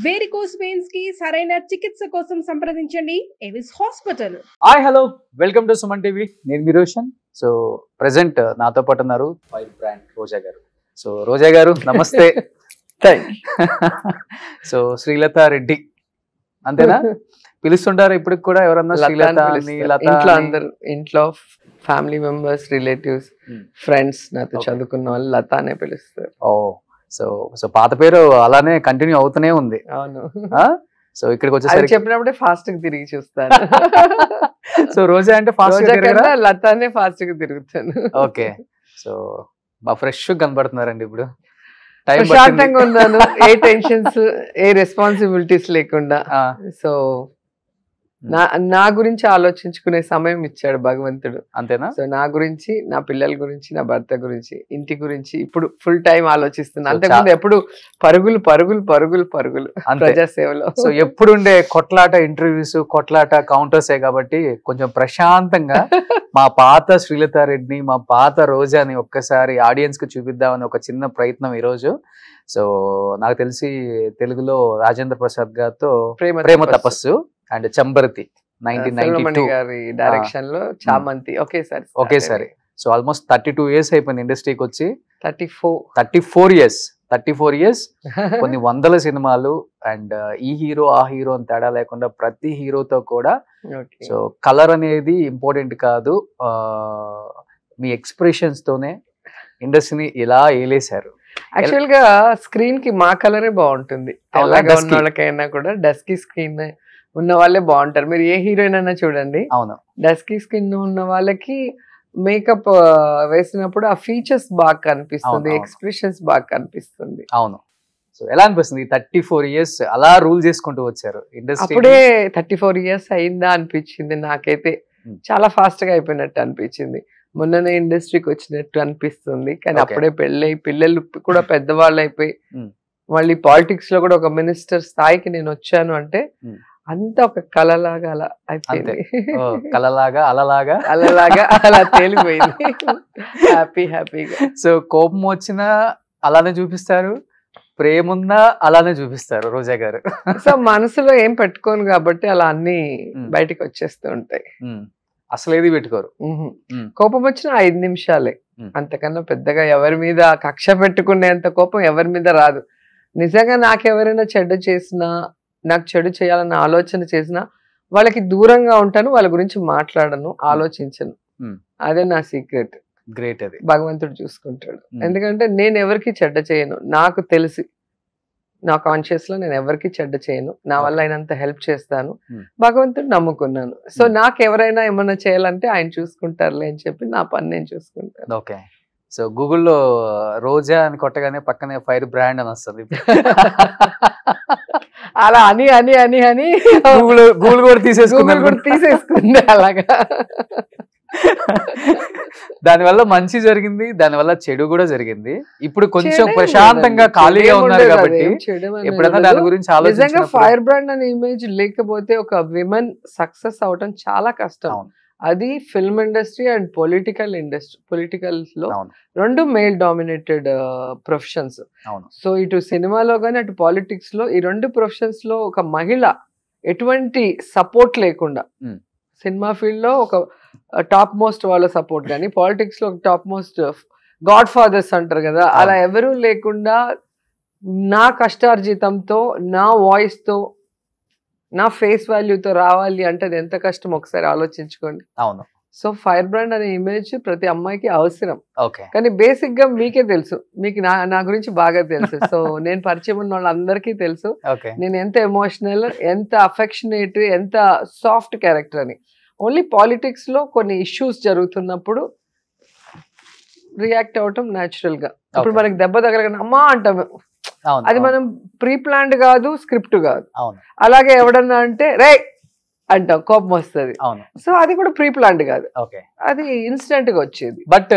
Varicose veins కి సరైన చికిత్స కోసం సంప్రదించండి Avis hospital. Hi hello welcome to Suman TV. నేను మీ రోషన్. సో ప్రెసెంట్ నాతో పాటు ఉన్నారు ఫైర్ బ్రాండ్ రోజా గారు. సో రోజా గారు నమస్తే. సో శ్రీలత రెడ్డి అంతేనా పిలుస్తుంటారు ఇప్పుడు కూడా? ఎవరన్నా శ్రీలత అని, లత అందరు ఇంట్లో ఫ్యామిలీ మెంబర్స్, రిలేటివ్స్, ఫ్రెండ్స్ నాతో చదువుకున్న వాళ్ళు లత అనే పిలుస్తారు. ఓ సో సో పాత పేరు అలానే కంటిన్యూ అవుతూనే ఉంది. అవును. సో ఇక్కడికి వచ్చేసరికి చెప్పినప్పుడే ఫాస్ట్ గా తిరిగి చూస్తాను. సో రోజా అంటే ఫాస్ట్ గా లతానే ఫాస్ట్ గా తిరుగుతాను. ఓకే. సో బాగా ఫ్రెష్ కనబడుతున్నారండి ఇప్పుడు. ప్రశాంతంగా ఉన్నాను. ఏ టెన్షన్స్, ఏ రెస్పాన్సిబిలిటీస్ లేకుండా. సో నా గురించి ఆలోచించుకునే సమయం ఇచ్చాడు భగవంతుడు. అంతేనా? సో నా గురించి, నా పిల్లల గురించి, నా భర్త గురించి, ఇంటి గురించి ఇప్పుడు ఫుల్ టైం ఆలోచిస్తున్నా. అంతకుముందు ఎప్పుడు పరుగులు పరుగులు పరుగులు పరుగులు ప్రజాసేవలో. సో ఎప్పుడు ఉండే కొట్లాట ఇంటర్వ్యూస్, కొట్లాట కౌంటర్సే కాబట్టి కొంచెం ప్రశాంతంగా మా పాత శ్రీలత రెడ్డిని, మా పాత రోజాని ఒక్కసారి ఆడియన్స్ కి చూపిద్దామని ఒక చిన్న ప్రయత్నం ఈ రోజు. సో నాకు తెలిసి తెలుగులో రాజేంద్ర ప్రసాద్ గారితో ప్రేమ తపస్సు అండ్ చంబరతి 1992 గారి డైరెక్షన్ లో చామంతి ఒకేసారి. సో ఆల్మోస్ట్ 32 years అయిపోయింది ఇండస్ట్రీకి వచ్చి. 34 years కొన్ని వందల సినిమాలు. అండ్ ఈ హీరో ఆ హీరో అని తేడా లేకుండా ప్రతి హీరోతో కూడా. సో కలర్ అనేది ఇంపార్టెంట్ కాదు, మీ ఎక్స్ప్రెషన్స్ తోనే ఇండస్ట్రీని ఇలా ఏలేశారు. యాక్చువల్ గా స్క్రీన్ కి మా కలరే బాగుంటుంది. అలాగే ఉన్న వాళ్ళకైనా కూడా డస్కీ స్క్రీన్ ఉన్న వాళ్ళే బాగుంటారు. మీరు ఏ హీరోయిన్ అయినా చూడండి, అవును, డస్కీ స్కిన్ ఉన్న వాళ్ళకి మేకప్ వేసినప్పుడు ఆ ఫీచర్స్ బాగా కనిపిస్తుంది, ఎక్స్ప్రెషన్స్ బాగా కనిపిస్తుంది. అవును. సో ఎలా అనిపిస్తుంది 34 years అలా రూల్ చేసుకుంటూ వచ్చారు ఇండస్ట్రీ? అప్పుడే 34 years అయిందా అనిపించింది నాకైతే. చాలా ఫాస్ట్ గా అయిపోయినట్టు అనిపించింది. మొన్ననే ఇండస్ట్రీకి వచ్చినట్టు అనిపిస్తుంది. కానీ అప్పుడే పెళ్ళై పిల్లలు కూడా పెద్దవాళ్ళు అయిపోయి మళ్ళీ పాలిటిక్స్ లో కూడా ఒక మినిస్టర్ స్థాయికి నేను వచ్చాను అంటే అంతా ఒక కళలాగా అలా అయిపోయింది. కళలాగా అలలాగా అలా తేలిపోయింది. హ్యాపీగా. సో కోపం వచ్చినా అలానే చూపిస్తారు, ప్రేమ ఉన్నా అలానే చూపిస్తారు రోజా గారు. సో మనసులో ఏం పెట్టుకోను కాబట్టి అలా అన్ని బయటకు వచ్చేస్తూ ఉంటాయి. అసలు ఏది పెట్టుకోరు. కోపం వచ్చిన 5 నిమిషాలే, అంతకన్నా పెద్దగా ఎవరి మీద కక్ష పెట్టుకునేంత కోపం ఎవరి మీద రాదు. నిజంగా నాకెవరైనా చెడ్డ చేసినా, నాకు చెడు చేయాలన్న ఆలోచన చేసినా వాళ్ళకి దూరంగా ఉంటాను, వాళ్ళ గురించి మాట్లాడను, ఆలోచించను. అదే నా సీక్రెట్. గ్రేట్. అది భగవంతుడు చూసుకుంటాడు. ఎందుకంటే నేను ఎవరికి చెడ్డ చేయను. నాకు తెలిసి నా కాన్షియస్ లో నేను ఎవరికి చెడ్డ చేయను. నా వల్ల అయినంత హెల్ప్ చేస్తాను. భగవంతుడు నమ్ముకున్నాను. సో నాకు ఎవరైనా ఏమన్నా చేయాలంటే ఆయన చూసుకుంటారులే అని చెప్పి నా పని నేను చూసుకుంటాను. ఓకే. సో గూగుల్లో రోజా అని కొట్టగానే పక్కనే ఫైర్ బ్రాండ్ అని వస్తుంది. అలా అని అని అని అని గూగుల్ కూడా తీసేసుకుంది అలాగా. దానివల్ల మంచి జరిగింది, దానివల్ల చెడు కూడా జరిగింది. ఇప్పుడు కొంచెం ప్రశాంతంగా ఖాళీగా ఉన్నారు కాబట్టి ఎప్పుడైనా దాని గురించి నిజంగా ఫైర్ బ్రాండ్ అనే ఇమేజ్ లేకపోతే ఒక విమెన్ సక్సెస్ అవటం చాలా కష్టం. అది ఫిల్మ్ ఇండస్ట్రీ అండ్ పొలిటికల్స్ లో రెండు మేల్ డామినేటెడ్ ప్రొఫెషన్స్. సో ఇటు సినిమాలో గానీ అటు పాలిటిక్స్ లో ఈ రెండు ప్రొఫెషన్స్ లో ఒక మహిళ ఎటువంటి సపోర్ట్ లేకుండా, సినిమా ఫీల్డ్ లో ఒక టాప్ మోస్ట్ వాళ్ళ సపోర్ట్ కానీ పాలిటిక్స్ లో టాప్ మోస్ట్ గాడ్ ఫాదర్స్ అంటారు కదా, అలా ఎవరూ లేకుండా నా కష్టార్జితంతో, నా వాయిస్ తో, నా ఫేస్ వాల్యూతో రావాలి అంటే అది ఎంత కష్టం ఒకసారి ఆలోచించుకోండి. అవును. సో ఫైర్ బ్రాండ్ అనే ఇమేజ్ ప్రతి అమ్మాయికి అవసరం. ఓకే. కానీ బేసిక్ గా మీకే తెలుసు, మీకు నా గురించి బాగా తెలుసు. సో నేను పరిచయం ఉన్న వాళ్ళందరికీ తెలుసు నేను ఎంత ఎమోషనల్, ఎంత అఫెక్షనేట్, ఎంత సాఫ్ట్ క్యారెక్టర్ అని. ఓన్లీ పాలిటిక్స్ లో కొన్ని ఇష్యూస్ జరుగుతున్నప్పుడు రియాక్ట్ అవటం న్యాచురల్ గా. ఇప్పుడు మనకి దెబ్బ తగలగానే అమ్మా అంటాము, అది మనం ప్రీ ప్లాన్డ్ కాదు, స్క్రిప్ట్ కాదు. అలాగే ఎవడన్నా అంటే రే అంటాం, కోపం వస్తుంది. సో అది కూడా ప్రీ ప్లాన్డ్ కాదు, అది ఇన్స్టెంట్ గా వచ్చేది. బట్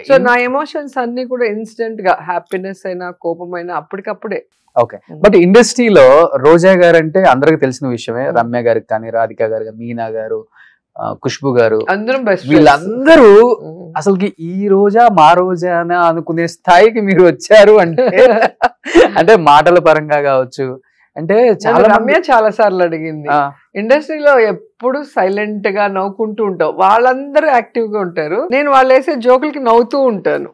సో నా ఎమోషన్స్ అన్ని కూడా ఇన్స్టెంట్ గా, హ్యాపీనెస్ అయినా కోపం అయినా అప్పటికప్పుడే. ఓకే. బట్ ఇండస్ట్రీలో రోజా గారు అంటే అందరికి తెలిసిన విషయమే. రమ్య గారికి కానీ, రాధిక గారు కానీ, మీనా గారు, ఖుష్బు గారు, వీళ్ళందరూ అసలుకి ఈ రోజా మా రోజానా అనుకునే స్థాయికి మీరు వచ్చారు అంటే అంటే మాటల పరంగా కావచ్చు, అంటే చాలా రమ్య చాలా సార్లు అడిగింది, ఇండస్ట్రీలో ఎప్పుడు సైలెంట్ గా నవ్వుకుంటూ ఉంటావు, వాళ్ళందరూ యాక్టివ్ గా ఉంటారు, నేను వాళ్ళు వేసే జోకులకి నవ్వుతూ ఉంటాను,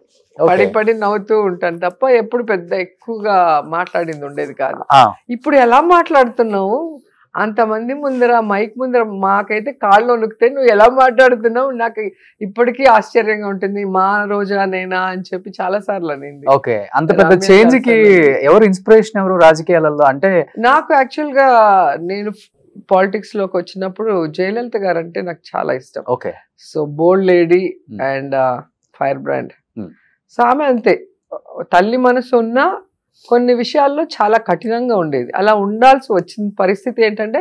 పడి నవ్వుతూ ఉంటాను తప్ప ఎప్పుడు పెద్ద ఎక్కువగా మాట్లాడింది ఉండేది కాదు. ఇప్పుడు ఎలా మాట్లాడుతున్నావు అంతమంది ముందర, మైక్ ముందర, మాకైతే కాళ్ళు వణుకుతాయి, నువ్వు ఎలా మాట్లాడుతున్నావు, నాకు ఇప్పటికీ ఆశ్చర్యంగా ఉంటుంది, మా రోజానేనా అని చెప్పి చాలా సార్లు అనింది. ఓకే, అంత పెద్ద చేంజ్ కి ఎవరు ఇన్స్పిరేషన్, ఎవరు రాజకీయాలలో? అంటే నాకు యాక్చువల్ గా నేను పాలిటిక్స్ లోకి వచ్చినప్పుడు జయలలిత గారు అంటే నాకు చాలా ఇష్టం. Okay, so bold lady and fire brand. So ఆమె అంతే, తల్లి మనసు ఉన్నా కొన్ని విషయాల్లో చాలా కఠినంగా ఉండేది. అలా ఉండాల్సి వచ్చిన పరిస్థితి ఏంటంటే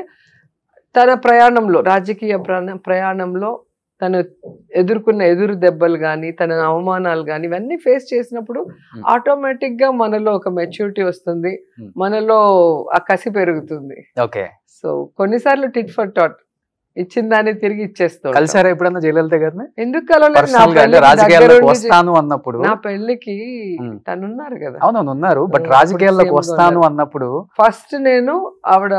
తన ప్రయాణంలో, రాజకీయ ప్రయాణంలో తను ఎదుర్కొన్న ఎదురు దెబ్బలు కానీ, తన అవమానాలు కానీ, ఇవన్నీ ఫేస్ చేసినప్పుడు ఆటోమేటిక్ గా మనలో ఒక మెచ్యూరిటీ వస్తుంది, మనలో ఆ కసి పెరుగుతుంది. ఓకే, సో కొన్నిసార్లు టిట్ ఫర్ టాట్, ఇచ్చిన దాన్ని తిరిగి ఇచ్చేస్తాం. కలిసారా ఎప్పుడన్నా జయలలిత గారిని? ఎందుకు కలవలేదు? వస్తాను అన్నప్పుడు, నా పెళ్లికి తనున్నారు కదా. అవునవును ఉన్నారు, బట్ రాజకీయాల్లోకి వస్తాను అన్నప్పుడు ఫస్ట్ నేను ఆవిడ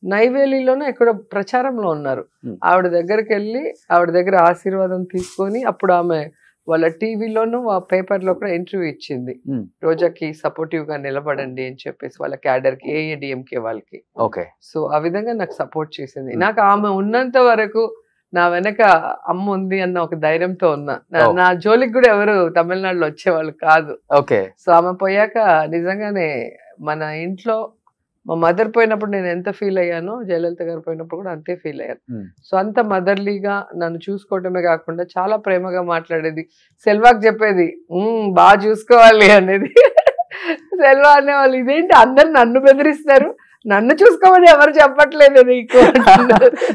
నైవేలిలోనే ఎక్కడో ప్రచారంలో ఉన్నారు, ఆవిడ దగ్గరికి వెళ్ళి ఆవిడ దగ్గర ఆశీర్వాదం తీసుకొని, అప్పుడు ఆమె వాళ్ళ టీవీలోను ఆ పేపర్లో కూడా ఇంటర్వ్యూ ఇచ్చింది, రోజాకి సపోర్టివ్ గా నిలబడండి అని చెప్పేసి, వాళ్ళ క్యాడర్ కి, ఏఐడిఎంకే వాళ్ళకి. ఓకే, సో ఆ విధంగా నాకు సపోర్ట్ చేసింది. నాకు ఆమె ఉన్నంత వరకు నా వెనక అమ్మ ఉంది అన్న ఒక ధైర్యంతో ఉన్నా. నా జోలికి కూడా ఎవరు తమిళనాడులో వచ్చేవాళ్ళు కాదు. ఓకే, సో ఆమె పోయాక నిజంగానే మన ఇంట్లో మా మదర్ పోయినప్పుడు నేను ఎంత ఫీల్ అయ్యానో, జయలలిత గారు పోయినప్పుడు కూడా అంతే ఫీల్ అయ్యాను. సో అంత మదర్లీగా నన్ను చూసుకోవటమే కాకుండా చాలా ప్రేమగా మాట్లాడేది. సెల్వాకి చెప్పేది బాగా చూసుకోవాలి అనేది. సెల్వా అనేవాళ్ళు, ఇదేంటి అందరు నన్ను బెదిరిస్తారు, నన్ను చూసుకోమని ఎవరు చెప్పట్లేదు నీకు.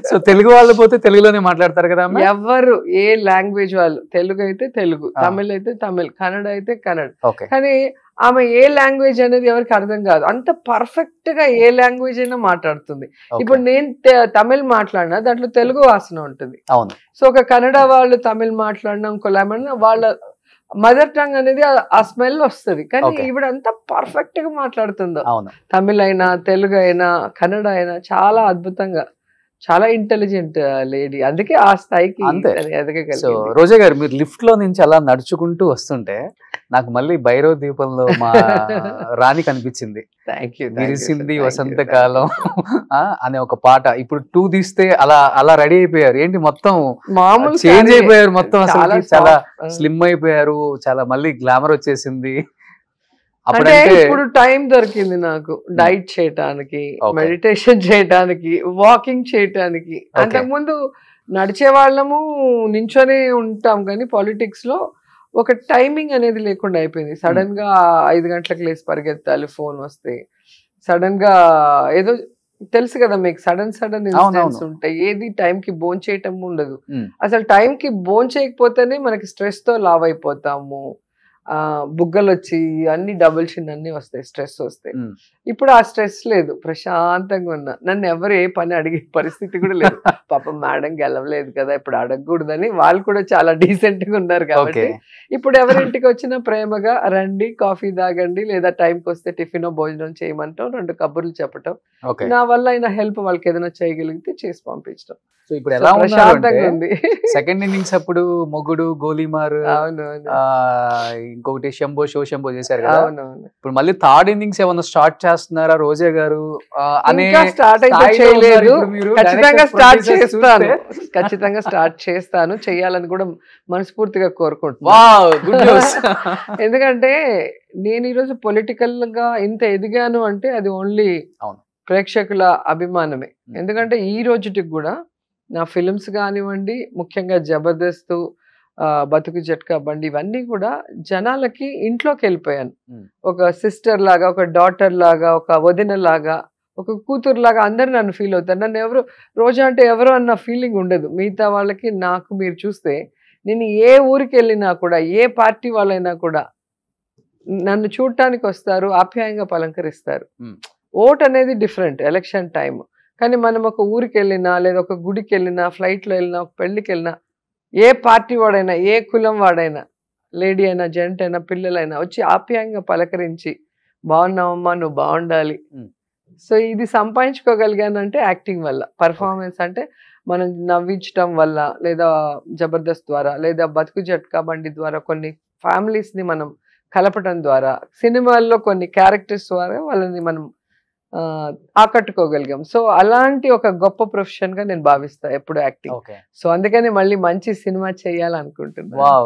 సో తెలుగు వాళ్ళు పోతే తెలుగులోనే మాట్లాడతారు కదా ఎవరు, ఏ లాంగ్వేజ్ వాళ్ళు, తెలుగు అయితే తెలుగు, తమిళ్ అయితే తమిళ్, కన్నడ అయితే కన్నడ. కానీ ఆమె ఏ లాంగ్వేజ్ అనేది ఎవరికి అర్థం కాదు, అంత పర్ఫెక్ట్ గా ఏ లాంగ్వేజ్ అయినా మాట్లాడుతుంది. ఇప్పుడు నేను తమిళ్ మాట్లాడినా దాంట్లో తెలుగు వాసన ఉంటుంది. సో ఒక కన్నడ వాళ్ళు తమిళ్ మాట్లాడినా, ఇంకో వాళ్ళ మదర్ టంగ్ అనేది ఆ స్మెల్ వస్తుంది. కానీ ఇప్పుడు అంతా పర్ఫెక్ట్ గా మాట్లాడుతుందో, తమిళ్ అయినా తెలుగు అయినా కన్నడ అయినా చాలా అద్భుతంగా, చాలా ఇంటెలిజెంట్ లేడీ, అందుకే ఆ స్థాయికి సో రోజా గారు, మీరు లిఫ్ట్ లో నుంచి అలా నడుచుకుంటూ వస్తుంటే నాకు మళ్ళీ భైరవ దీపంలో మా రాణి కనిపించింది. విరిసింది వసంతకాలం అనే ఒక పాట. ఇప్పుడు 2 తీస్తే అలా రెడీ అయిపోయారు ఏంటి, మొత్తం మామూలు చేంజ్ అయిపోయారు, మొత్తం అసలు చాలా స్లిమ్ అయిపోయారు, చాలా మళ్ళీ గ్లామర్ వచ్చేసింది. అంటే ఇప్పుడు టైం దొరికింది నాకు డైట్ చేయటానికి, మెడిటేషన్ చేయటానికి, వాకింగ్ చేయటానికి. అంతకుముందు నడిచే వాళ్ళము, నించొనే ఉంటాం, కానీ పాలిటిక్స్ లో ఒక టైమింగ్ అనేది లేకుండా అయిపోయింది. సడన్ గా 5 గంటలకు లేసి పరిగెత్తాలి, ఫోన్ వస్తే సడన్ గా ఏదో తెలుసు కదా మీకు, సడన్ ఇన్సిడెంట్స్ ఉంటాయి, ఏది టైం కి బోన్ చేయటం ఉండదు. అసలు టైం కి బోన్ చేయకపోతేనే మనకి స్ట్రెస్ తో లావ్ అయిపోతాము, బుగ్గలు వచ్చి అన్ని డబుల్ చిన్ అన్ని వస్తాయి, స్ట్రెస్ వస్తాయి. ఇప్పుడు ఆ స్ట్రెస్ లేదు, ప్రశాంతంగా ఉన్నా. నన్ను ఎవరు ఏ పని అడిగే పరిస్థితి కూడా లేదు. పాపం మేడం గెలవలేదు కదా, ఇప్పుడు అడగకూడదని వాళ్ళు కూడా చాలా డీసెంట్ గా ఉన్నారు. కాబట్టి ఇప్పుడు ఎవరింటికి వచ్చినా ప్రేమగా రండి, కాఫీ తాగండి, లేదా టైంకి వస్తే టిఫిన్ భోజనం చేయమంటాం, 2 కబుర్లు చెప్పటం, నా వల్ల అయినా హెల్ప్ వాళ్ళకి ఏదైనా చేయగలిగితే చేసి పంపించడం. సో ఇప్పుడు ఎలా ఉంది సెకండ్ ఇన్నింగ్స్ అప్పుడు మొగుడు, గోలీమార్, ఇంకొకటి శంభో శంభో చేశారు కదా, ఇప్పుడు మళ్ళీ థర్డ్ ఇన్నింగ్స్ ఏమన్నా స్టార్ట్ చేస్తున్నారా రోజా గారు? స్టార్ట్ అయితే చేయలేదు, ఖచ్చితంగా స్టార్ట్ చేస్తాను, చెయ్యాలని కూడా మనస్ఫూర్తిగా కోరుకుంటున్నాను. ఎందుకంటే నేను ఈరోజు పొలిటికల్ గా ఇంత ఎదిగాను అంటే అది ఓన్లీ ప్రేక్షకుల అభిమానమే. ఎందుకంటే ఈ రోజుటికి కూడా నా ఫిలిమ్స్ కానివ్వండి, ముఖ్యంగా జబర్దస్త్, బతుకు జట్కా బండి, ఇవన్నీ కూడా జనాలకి ఇంట్లోకి వెళ్ళిపోయాను. ఒక సిస్టర్ లాగా, ఒక డాటర్ లాగా, ఒక వదిన లాగా, ఒక కూతురు లాగా అందరు నన్ను ఫీల్ అవుతారు. నన్ను ఎవరు రోజా అంటే ఎవరు అన్న ఫీలింగ్ ఉండదు. మిగతా వాళ్ళకి నాకు మీరు చూస్తే నేను ఏ ఊరికి వెళ్ళినా కూడా, ఏ పార్టీ వాళ్ళైనా కూడా నన్ను చూడటానికి వస్తారు, ఆప్యాయంగా పలంకరిస్తారు. ఓట్ అనేది డిఫరెంట్, ఎలక్షన్ టైం. కానీ మనం ఒక ఊరికి వెళ్ళినా, లేదా ఒక గుడికి వెళ్ళినా, ఫ్లైట్లో వెళ్ళినా, ఒక పెళ్లికి వెళ్ళినా, ఏ పార్టీ వాడైనా, ఏ కులం వాడైనా, లేడీ అయినా, జెంట్ అయినా, పిల్లలైనా వచ్చి ఆప్యాయంగా పలకరించి, బాగున్నావమ్మా, నువ్వు బాగుండాలి, సో ఇది సంపాదించుకోగలిగానంటే యాక్టింగ్ వల్ల. పర్ఫార్మెన్స్ అంటే మనం నవ్వించడం వల్ల, లేదా జబర్దస్త్ ద్వారా, లేదా బతుకు జట్కా బండి ద్వారా కొన్ని ఫ్యామిలీస్ ని మనం కలపడం ద్వారా, సినిమాల్లో కొన్ని క్యారెక్టర్స్ ద్వారా వాళ్ళని మనం ఆకట్టుకోగలిగాం. సో అలాంటి ఒక గొప్ప ప్రొఫెషన్ గా నేను భావిస్తా ఎప్పుడు యాక్టింగ్. సో అందుకని మళ్ళీ మంచి సినిమా చేయాలనుకుంటున్నాను. వావ్.